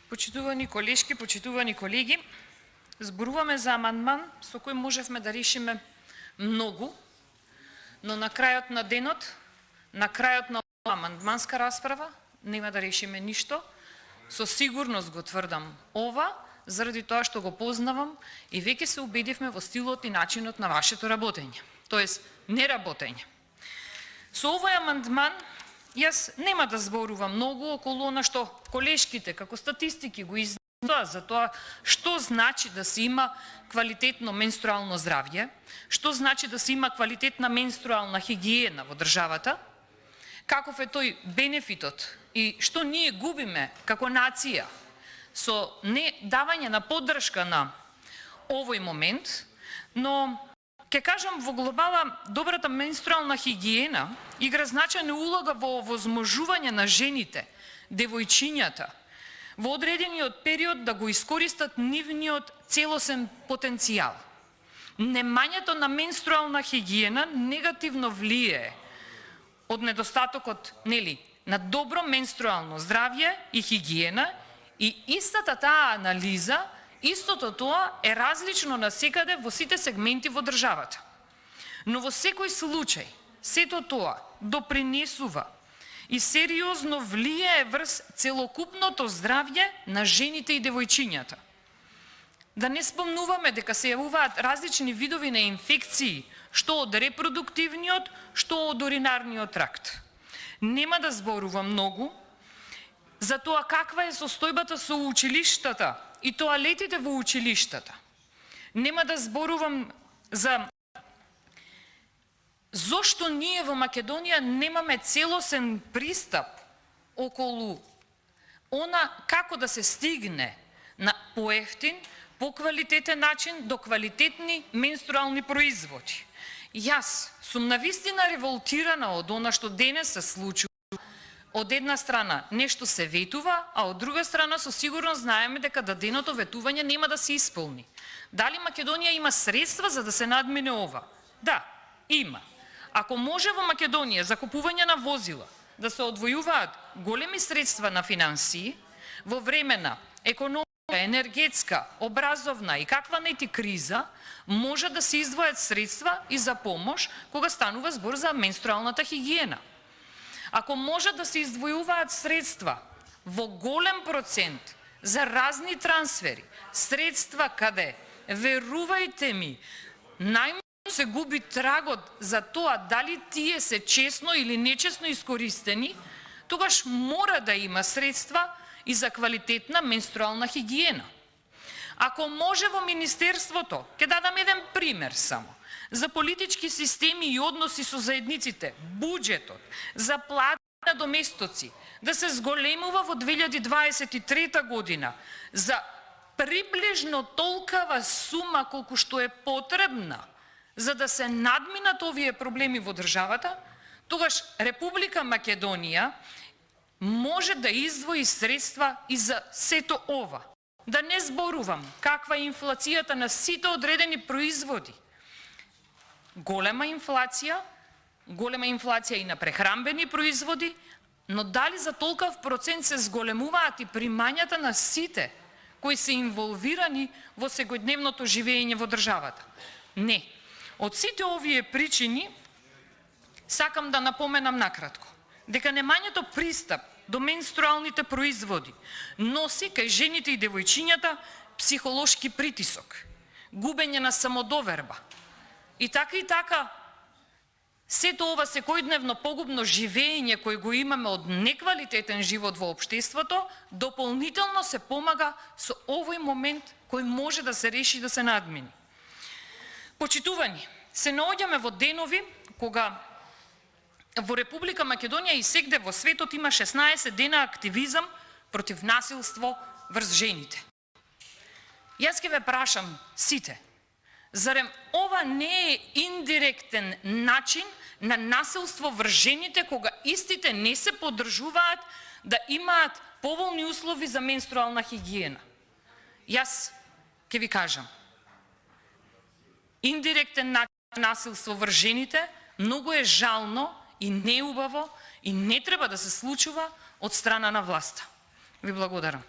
Почитувани колешки, почитувани колеги, зборуваме за амандман со кој можевме да решиме многу, но на крајот на денот, на крајот на амандманска расправа, нема да решиме ништо. Со сигурност го тврдам ова, заради тоа што го познавам и веќе се убедивме во стилот и начинот на вашето работење, тоест неработење. Со овој амандман јас нема да зборувам многу околу она што колешките како статистики го изнесоа за тоа што значи да се има квалитетно менструално здравје, што значи да се има квалитетна менструална хигиена во државата, каков е тој бенефитот и што ние губиме како нација со не давање на поддршка на овој момент, но ќе кажам во глобала добрата менструална хигиена игра значајна улога во овозможување на жените, девојчињата, во одредениот период да го искористат нивниот целосен потенцијал. Немањето на менструална хигиена негативно влијае од недостатокот, на добро менструално здравје и хигиена, и истата таа анализа, истото тоа е различно насекаде во сите сегменти во државата. Но во секој случај, сето тоа допринесува и сериозно влијае врз целокупното здравје на жените и девојчињата. Да не спомнуваме дека се јавуваат различни видови на инфекции, што од репродуктивниот, што од уринарниот тракт. Нема да зборувам многу за тоа каква е состојбата со училиштата и тоалетите во училиштата. Нема да зборувам за зошто ние во Македонија немаме целосен пристап околу она како да се стигне на поевтин, поквалитетен начин до квалитетни менструални производи. Јас сум навистина револтирана од она што денес се случува. Од една страна нешто се ветува, а од друга страна со сигурност знаеме дека даденото ветување нема да се исполни. Дали Македонија има средства за да се надмине ова? Да, има. Ако може во Македонија за купување на возила да се одвојуваат големи средства на финансии во време на економија, енергетска, образовна и каква не ти криза, може да се издвојат средства и за помош кога станува збор за менструалната хигиена. Ако може да се издвојуваат средства во голем процент за разни трансфери, средства каде, верувајте ми, најмногу се губи трагот за тоа дали тие се чесно или нечесно искористени, тогаш мора да има средства и за квалитетна менструална хигиена. Ако може во Министерството, ќе дадам еден пример само, за политички системи и односи со заедниците, буџетот за плати на доместоци да се зголемува во 2023 година за приближно толкава сума колку што е потребна за да се надминат овие проблеми во државата, тогаш Република Македонија може да издвои средства и за сето ова. Да не зборувам каква е инфлацијата на сите одредени производи. Голема инфлација и на прехранбени производи, но дали за толков процент се зголемуваат и примањата на сите кои се инволвирани во секојдневното живење во државата? Не. Од сите овие причини сакам да напоменам накратко дека немањето пристап до менструалните производи носи кај жените и девојчињата психолошки притисок, губење на самодоверба. И така, сето ова секојдневно погубно живење кој го имаме од неквалитетен живот во општеството, дополнително се помага со овој момент кој може да се реши да се надмини. Почитувани, се наоѓаме во денови кога во Република Македонија и сегде во светот има 16 дена активизам против насилство врз жените. Јас ќе ве прашам сите, зарем ова не е индиректен начин на насилство врз жените кога истите не се поддржуваат да имаат поволни услови за менструална хигиена? Јас ќе ви кажам, индиректен начин на насилство врз жените многу е жално и неубаво и не треба да се случува од страна на власта. Ви благодарам.